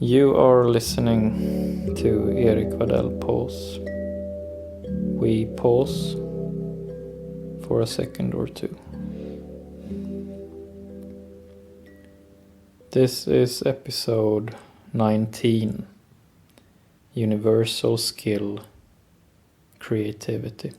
You are listening to Erik Waddell Pause. We pause for a second or two. This is episode 19, Universal Skill, Creativity.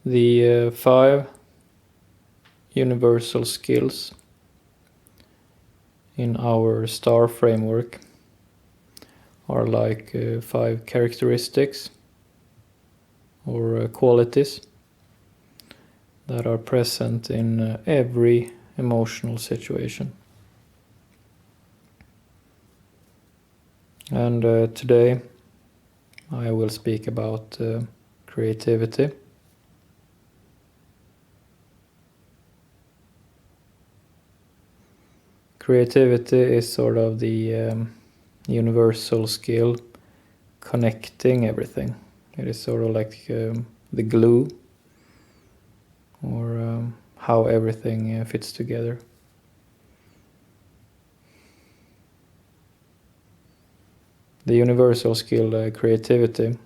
The 5 universal skills in our STAR framework are like 5 characteristics or qualities that are present in every emotional situation. And today I will speak about creativity. Creativity is sort of the universal skill connecting everything. It is sort of like the glue, or how everything fits together. The universal skill creativity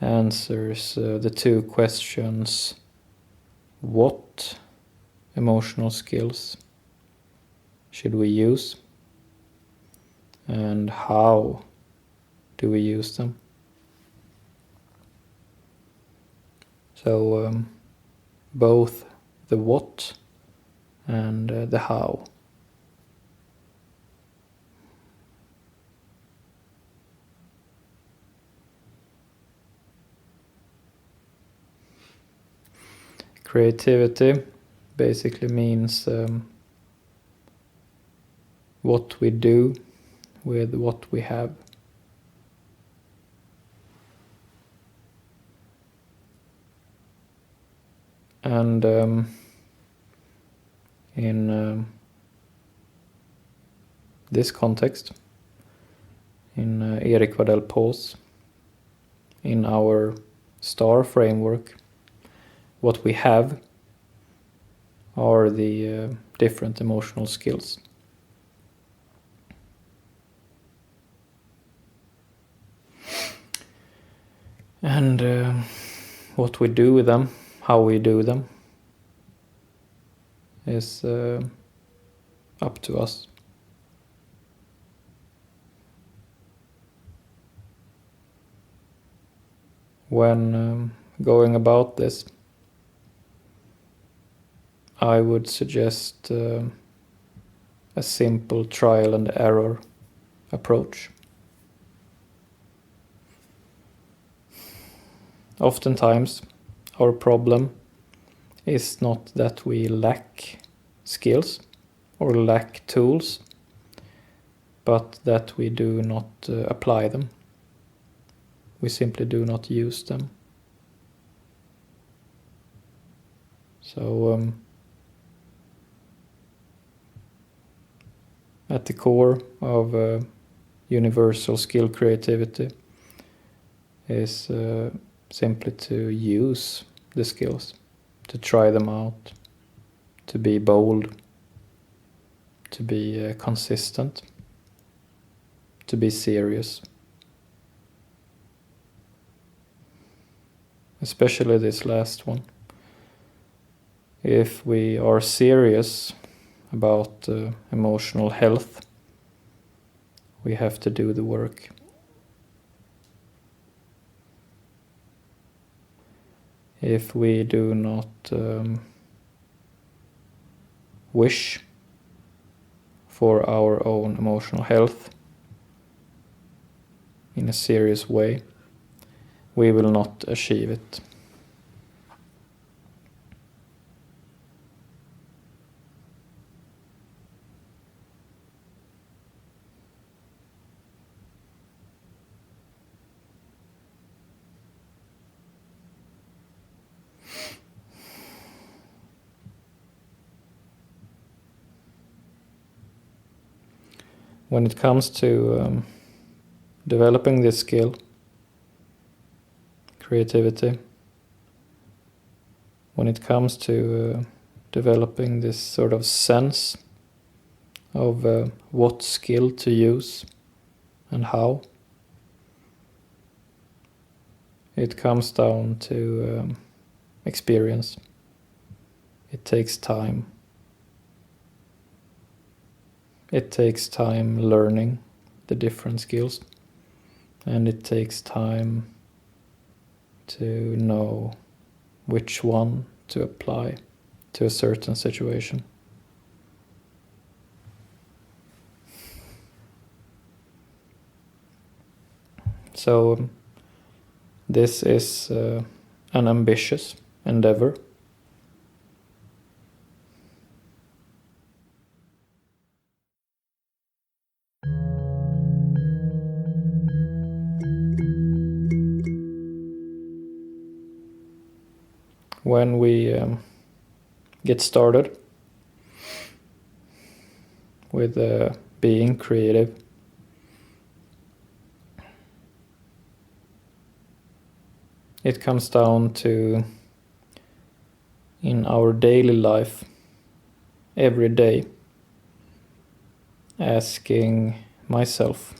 answers the 2 questions: what emotional skills should we use, and how do we use them? So both the what and the how. Creativity basically means what we do with what we have. And in this context, in Erik Waddell Pause, in our STAR framework, what we have are the different emotional skills. And what we do with them, how we do them, is up to us. When going about this, I would suggest a simple trial and error approach. Oftentimes, our problem is not that we lack skills or lack tools, but that we do not apply them. We simply do not use them. So at the core of universal skill creativity is simply to use the skills, to try them out, to be bold, to be consistent, to be serious. Especially this last one. If we are serious about emotional health, we have to do the work. If we do not wish for our own emotional health in a serious way, we will not achieve it. When it comes to developing this skill, creativity. When it comes to developing this sort of sense of what skill to use and how, it comes down to experience. It takes time. It takes time learning the different skills, and it takes time to know which one to apply to a certain situation. So this is an ambitious endeavor. When we get started with being creative, it comes down to, in our daily life, every day, asking myself,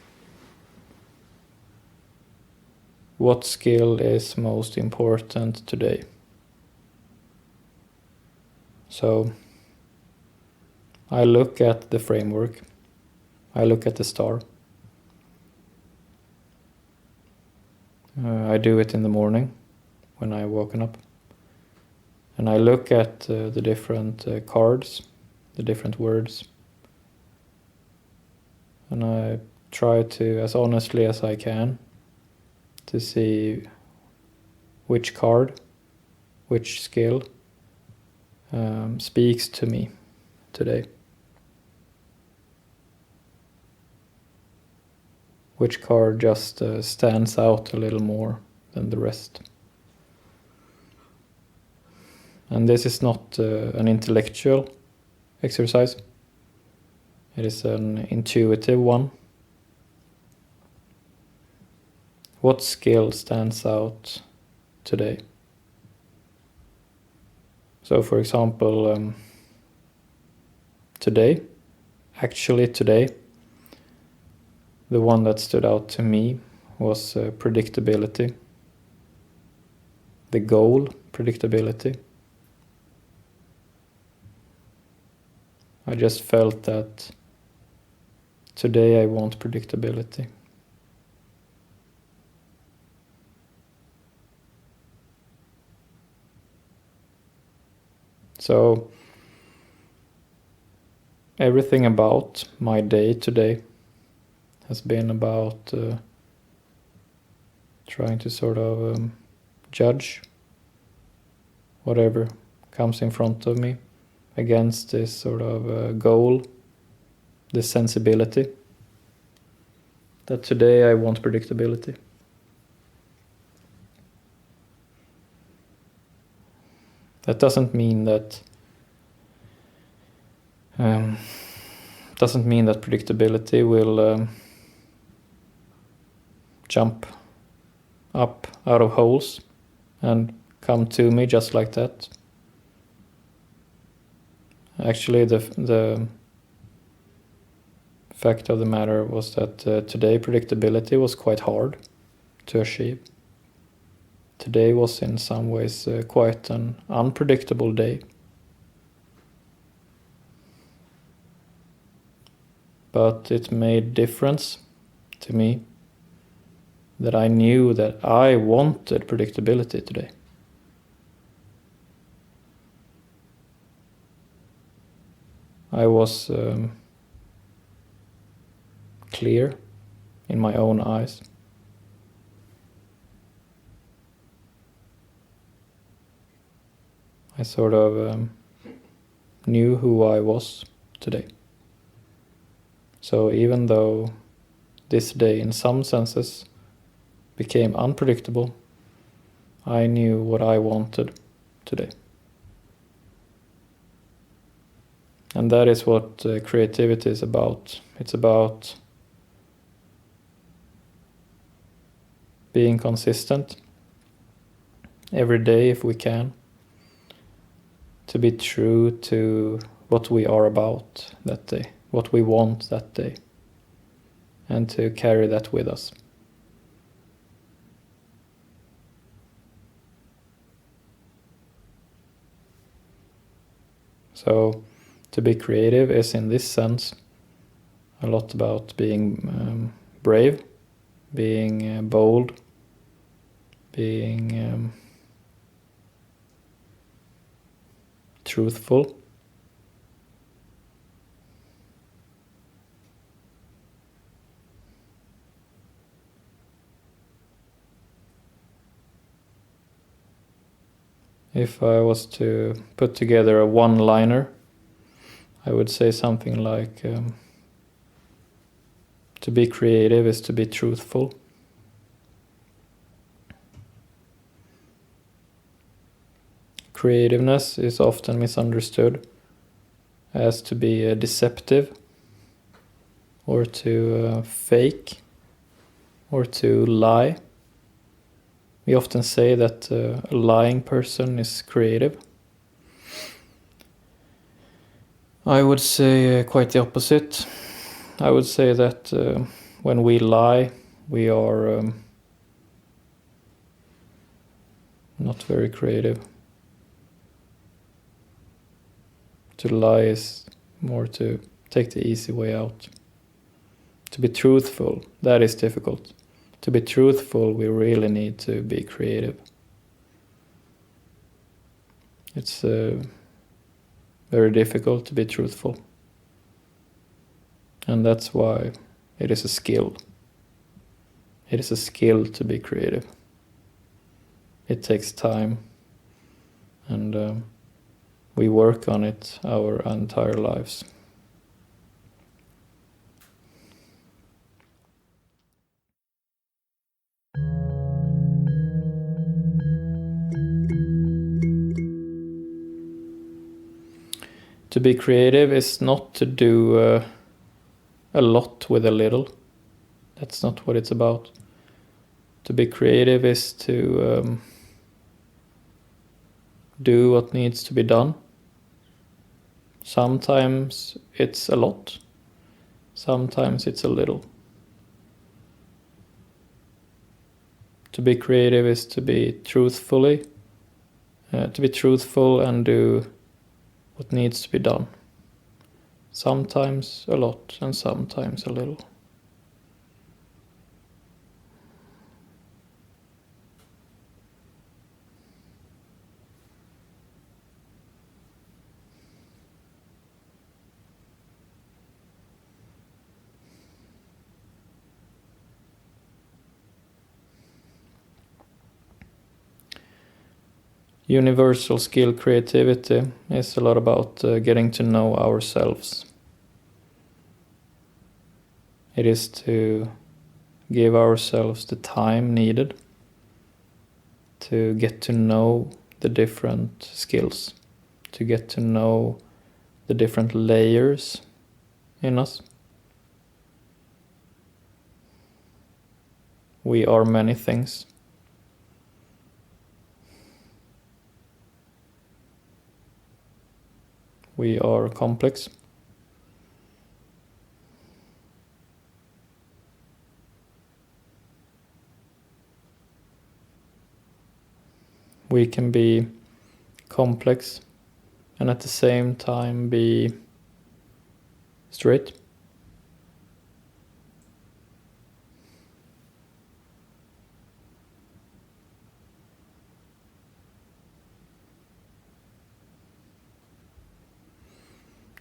what skill is most important today? So I look at the framework, I look at the star. I do it in the morning when I woken up. And I look at the different cards, the different words. And I try to, as honestly as I can, to see which card, which skill speaks to me today. Which card just stands out a little more than the rest. And this is not an intellectual exercise. It is an intuitive one. What skill stands out today? So for example, today, the one that stood out to me was predictability. The goal, predictability. I just felt that today I want predictability. So everything about my day today has been about trying to sort of judge whatever comes in front of me against this sort of goal, this sensibility, that today I want predictability. That doesn't mean that predictability will jump up out of holes and come to me just like that. Actually, the fact of the matter was that today predictability was quite hard to achieve. Today was in some ways quite an unpredictable day. But it made difference to me that I knew that I wanted predictability today. I was clear in my own eyes. I sort of knew who I was today. So even though this day in some senses became unpredictable, I knew what I wanted today. And that is what creativity is about. It's about being consistent every day if we can, to be true to what we are about that day, what we want that day, and to carry that with us. So to be creative is, in this sense, a lot about being brave, being bold, being truthful. If I was to put together a one-liner, I would say something like, to be creative is to be truthful. Creativeness is often misunderstood as to be deceptive, or to fake, or to lie. We often say that a lying person is creative. I would say quite the opposite. I would say that when we lie, we are not very creative. To lie is more to take the easy way out. To be truthful, that is difficult. To be truthful, we really need to be creative. It's very difficult to be truthful. And that's why it is a skill. It is a skill to be creative. It takes time, and we work on it our entire lives. To be creative is not to do a lot with a little. That's not what it's about. To be creative is to do what needs to be done. Sometimes it's a lot. Sometimes it's a little. To be creative is to be truthful and do what needs to be done. Sometimes a lot and sometimes a little. Universal skill creativity is a lot about getting to know ourselves. It is to give ourselves the time needed to get to know the different skills, to get to know the different layers in us. We are many things. We are complex. We can be complex and at the same time be straight.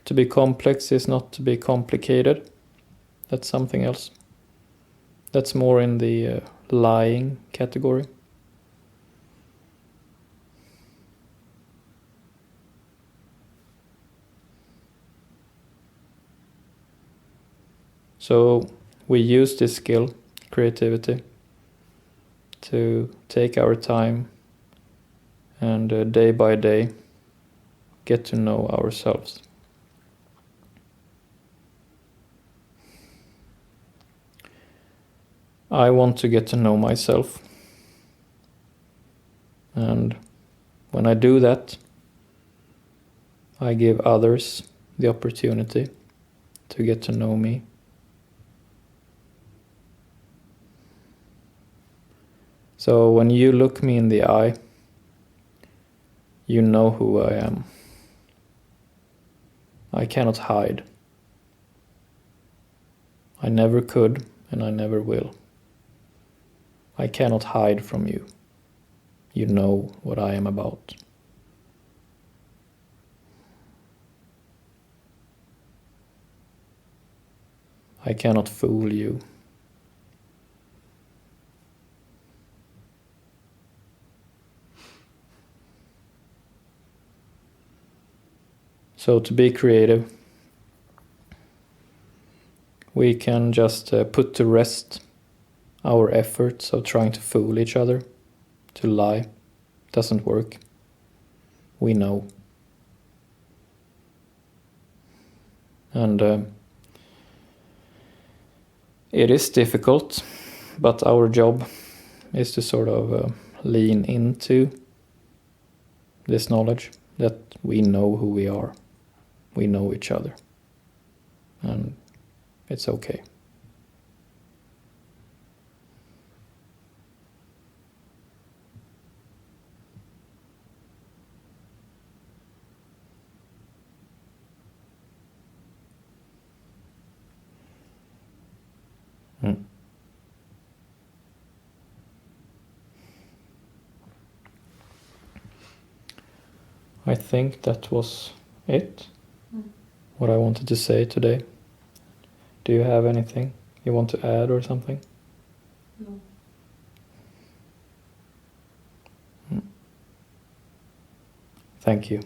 To be complex is not to be complicated. That's something else. That's more in the lying category. So we use this skill, creativity, to take our time and day by day get to know ourselves. I want to get to know myself. And when I do that, I give others the opportunity to get to know me. So when you look me in the eye, you know who I am. I cannot hide. I never could, and I never will. I cannot hide from you. You know what I am about. I cannot fool you. So to be creative, we can just put to rest our efforts of trying to fool each other, to lie. Doesn't work. We know. And it is difficult, but our job is to sort of lean into this knowledge that we know who we are. We know each other. And it's okay. I think that was it. What I wanted to say today. Do you have anything you want to add or something? No. Thank you.